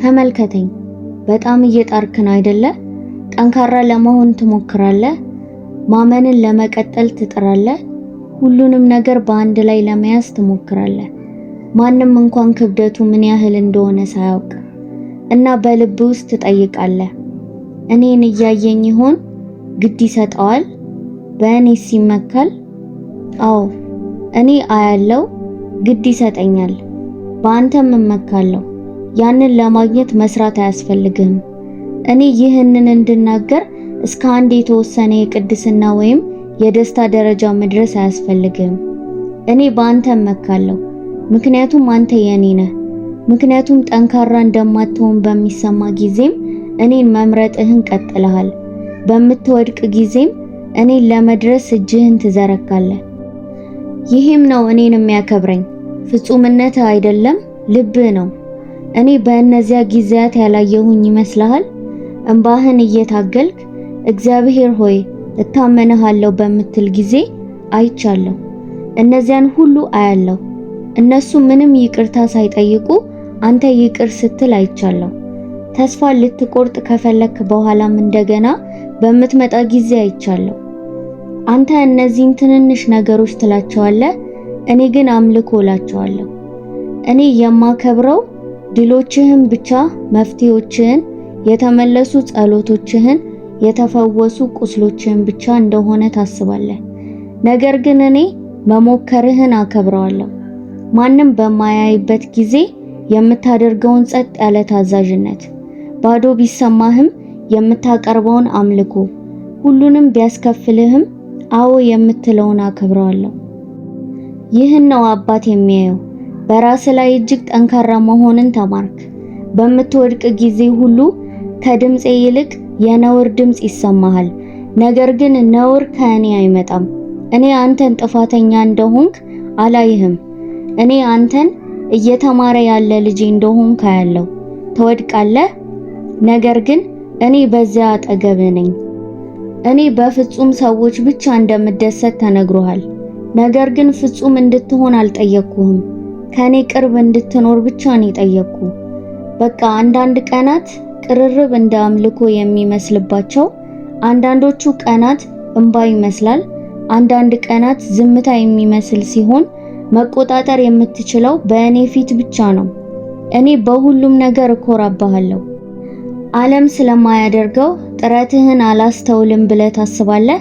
ተመልከተኝ። በጣም እየጣርክ ነው አይደለ? ጠንካራ ለመሆን ትሞክራለህ። ማመንን ለመቀጠል ትጥራለህ። ሁሉንም ነገር በአንድ ላይ ለመያዝ ትሞክራለህ። ማንም እንኳን ክብደቱ ምን ያህል እንደሆነ ሳያውቅ እና በልብ ውስጥ ትጠይቃለህ፣ እኔን እያየኝ ይሆን? ግድ ይሰጠዋል? በእኔስ ይመካል? አዎ፣ እኔ አያለው፣ ግድ ይሰጠኛል። በአንተም እመካለሁ። ያንን ለማግኘት መስራት አያስፈልግህም። እኔ ይህንን እንድናገር እስከ አንድ የተወሰነ የቅድስና ወይም የደስታ ደረጃ መድረስ አያስፈልግህም። እኔ በአንተ እመካለሁ፣ ምክንያቱም አንተ የኔ ነህ። ምክንያቱም ጠንካራ እንደማትሆን በሚሰማ ጊዜም እኔን መምረጥህን ቀጥለሃል። በምትወድቅ ጊዜም እኔን ለመድረስ እጅህን ትዘረጋለህ። ይህም ነው እኔን የሚያከብረኝ። ፍጹምነትህ አይደለም፣ ልብህ ነው። እኔ በእነዚያ ጊዜያት ያላየሁኝ ይመስልሃል? እንባህን እየታገልክ እግዚአብሔር ሆይ እታመንሃለሁ በምትል ጊዜ አይቻለሁ። እነዚያን ሁሉ አያለሁ። እነሱ ምንም ይቅርታ ሳይጠይቁ አንተ ይቅር ስትል አይቻለሁ። ተስፋ ልትቆርጥ ከፈለክ በኋላም እንደገና በምትመጣ ጊዜ አይቻለሁ። አንተ እነዚህን ትንንሽ ነገሮች ትላቸዋለህ፣ እኔ ግን አምልኮ እላቸዋለሁ። እኔ የማከብረው ድሎችህን ብቻ፣ መፍትሄዎችህን፣ የተመለሱ ጸሎቶችህን፣ የተፈወሱ ቁስሎችህን ብቻ እንደሆነ ታስባለህ። ነገር ግን እኔ መሞከርህን አከብረዋለሁ። ማንም በማያይበት ጊዜ የምታደርገውን ጸጥ ያለ ታዛዥነት፣ ባዶ ቢሰማህም የምታቀርበውን አምልኮ፣ ሁሉንም ቢያስከፍልህም አዎ የምትለውን አከብረዋለሁ። ይህን ነው አባት የሚያየው። በራስ ላይ እጅግ ጠንካራ መሆንን ተማርክ። በምትወድቅ ጊዜ ሁሉ ከድምጼ ይልቅ የነውር ድምጽ ይሰማሃል። ነገር ግን ነውር ከእኔ አይመጣም። እኔ አንተን ጥፋተኛ እንደሆንክ አላይህም። እኔ አንተን እየተማረ ያለ ልጄ እንደሆንክ አያለሁ። ትወድቃለህ፣ ነገር ግን እኔ በዚያ አጠገብህ ነኝ። እኔ በፍጹም ሰዎች ብቻ እንደምደሰት ተነግሮሃል። ነገር ግን ፍጹም እንድትሆን አልጠየቅኩህም። ከኔ ቅርብ እንድትኖር ብቻ ነው የጠየቅኩ። በቃ አንዳንድ ቀናት ቅርርብ እንደ አምልኮ የሚመስልባቸው፣ አንዳንዶቹ ቀናት እንባ ይመስላል፣ አንዳንድ ቀናት ዝምታ የሚመስል ሲሆን መቆጣጠር የምትችለው በእኔ ፊት ብቻ ነው። እኔ በሁሉም ነገር እኮራብሃለሁ። ዓለም ስለማያደርገው ጥረትህን አላስተውልም ብለህ ታስባለህ?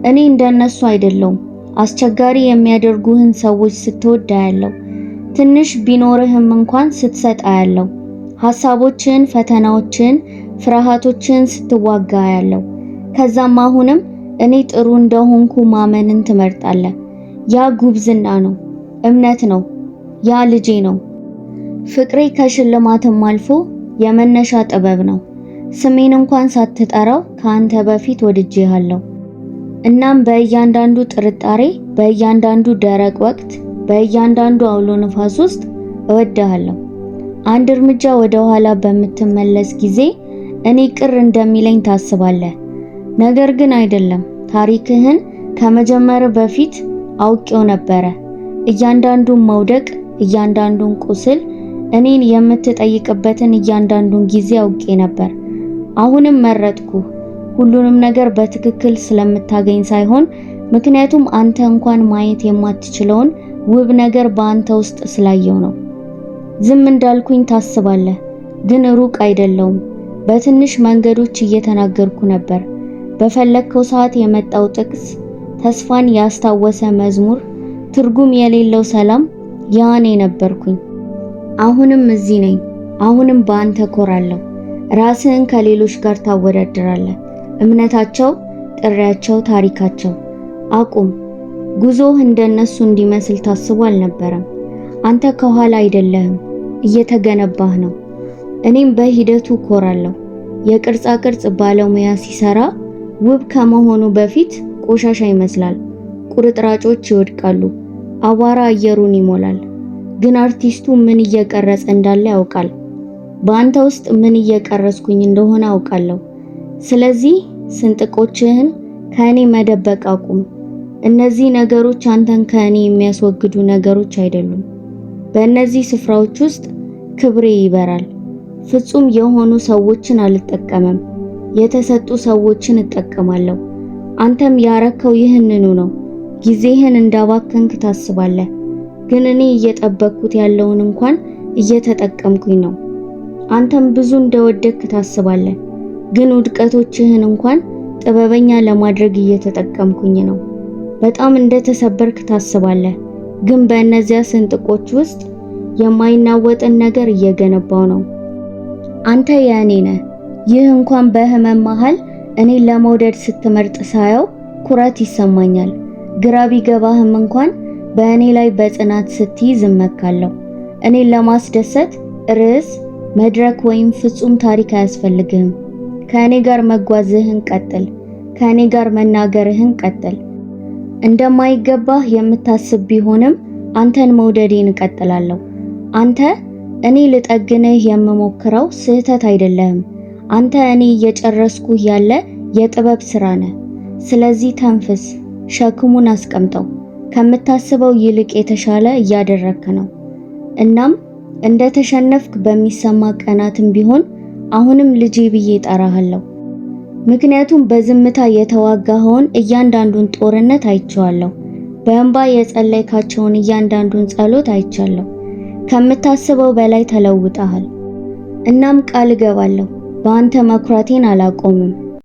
እኔ እንደነሱ አይደለሁም። አስቸጋሪ የሚያደርጉህን ሰዎች ስትወድ አያለሁ። ትንሽ ቢኖርህም እንኳን ስትሰጥ አያለሁ። ሐሳቦችን፣ ፈተናዎችን፣ ፍርሃቶችን ስትዋጋ አያለሁ። ከዛም አሁንም እኔ ጥሩ እንደሆንኩ ማመንን ትመርጣለህ። ያ ጉብዝና ነው፣ እምነት ነው፣ ያ ልጄ ነው። ፍቅሬ ከሽልማትም አልፎ የመነሻ ጥበብ ነው። ስሜን እንኳን ሳትጠራው ከአንተ በፊት ወድጄሃለሁ። እናም በእያንዳንዱ ጥርጣሬ፣ በእያንዳንዱ ደረቅ ወቅት፣ በእያንዳንዱ አውሎ ንፋስ ውስጥ እወድሃለሁ። አንድ እርምጃ ወደ ኋላ በምትመለስ ጊዜ እኔ ቅር እንደሚለኝ ታስባለህ። ነገር ግን አይደለም። ታሪክህን ከመጀመር በፊት አውቄው ነበረ። እያንዳንዱን መውደቅ፣ እያንዳንዱን ቁስል፣ እኔን የምትጠይቅበትን እያንዳንዱን ጊዜ አውቄ ነበር። አሁንም መረጥኩ። ሁሉንም ነገር በትክክል ስለምታገኝ ሳይሆን ምክንያቱም አንተ እንኳን ማየት የማትችለውን ውብ ነገር በአንተ ውስጥ ስላየው ነው። ዝም እንዳልኩኝ ታስባለህ፣ ግን ሩቅ አይደለሁም። በትንሽ መንገዶች እየተናገርኩ ነበር። በፈለግከው ሰዓት የመጣው ጥቅስ፣ ተስፋን ያስታወሰ መዝሙር፣ ትርጉም የሌለው ሰላም፣ ያኔ ነበርኩኝ። አሁንም እዚህ ነኝ። አሁንም በአንተ ኮራለሁ። ራስህን ከሌሎች ጋር ታወዳድራለህ። እምነታቸው፣ ጥሪያቸው፣ ታሪካቸው። አቁም። ጉዞህ እንደነሱ እንዲመስል ታስቦ አልነበረም። አንተ ከኋላ አይደለህም፣ እየተገነባህ ነው። እኔም በሂደቱ ኮራለሁ። የቅርጻ ቅርጽ ባለሙያ ሲሰራ ውብ ከመሆኑ በፊት ቆሻሻ ይመስላል። ቁርጥራጮች ይወድቃሉ፣ አቧራ አየሩን ይሞላል። ግን አርቲስቱ ምን እየቀረጸ እንዳለ ያውቃል። በአንተ ውስጥ ምን እየቀረጽኩኝ እንደሆነ አውቃለሁ። ስለዚህ ስንጥቆችህን ከእኔ መደበቅ አቁም። እነዚህ ነገሮች አንተን ከእኔ የሚያስወግዱ ነገሮች አይደሉም። በእነዚህ ስፍራዎች ውስጥ ክብሬ ይበራል። ፍጹም የሆኑ ሰዎችን አልጠቀምም፣ የተሰጡ ሰዎችን እጠቀማለሁ። አንተም ያረከው ይህንኑ ነው። ጊዜህን እንዳባከንክ ታስባለህ፣ ግን እኔ እየጠበቅኩት ያለውን እንኳን እየተጠቀምኩኝ ነው። አንተም ብዙ እንደወደድክ ታስባለህ፣ ግን ውድቀቶችህን እንኳን ጥበበኛ ለማድረግ እየተጠቀምኩኝ ነው። በጣም እንደተሰበርክ ታስባለህ፣ ግን በእነዚያ ስንጥቆች ውስጥ የማይናወጥን ነገር እየገነባው ነው። አንተ የእኔ ነህ። ይህ እንኳን በህመም መሃል እኔን ለመውደድ ስትመርጥ ሳየው ኩራት ይሰማኛል። ግራ ቢገባህም እንኳን በእኔ ላይ በጽናት ስትይዝ እመካለሁ። እኔን ለማስደሰት ርዕስ፣ መድረክ ወይም ፍጹም ታሪክ አያስፈልግህም። ከእኔ ጋር መጓዝህን ቀጥል። ከእኔ ጋር መናገርህን ቀጥል። እንደማይገባህ የምታስብ ቢሆንም አንተን መውደዴን እቀጥላለሁ። አንተ እኔ ልጠግንህ የምሞክረው ስህተት አይደለህም። አንተ እኔ እየጨረስኩህ ያለ የጥበብ ሥራ ነህ። ስለዚህ ተንፍስ፣ ሸክሙን አስቀምጠው። ከምታስበው ይልቅ የተሻለ እያደረክ ነው። እናም እንደተሸነፍክ በሚሰማ ቀናትም ቢሆን አሁንም ልጄ ብዬ እጠራሃለሁ። ምክንያቱም በዝምታ የተዋጋኸውን እያንዳንዱን ጦርነት አይቼዋለሁ። በእንባ የጸለይካቸውን እያንዳንዱን ጸሎት አይቻለሁ። ከምታስበው በላይ ተለውጠሃል። እናም ቃል እገባለሁ፣ በአንተ መኩራቴን አላቆምም።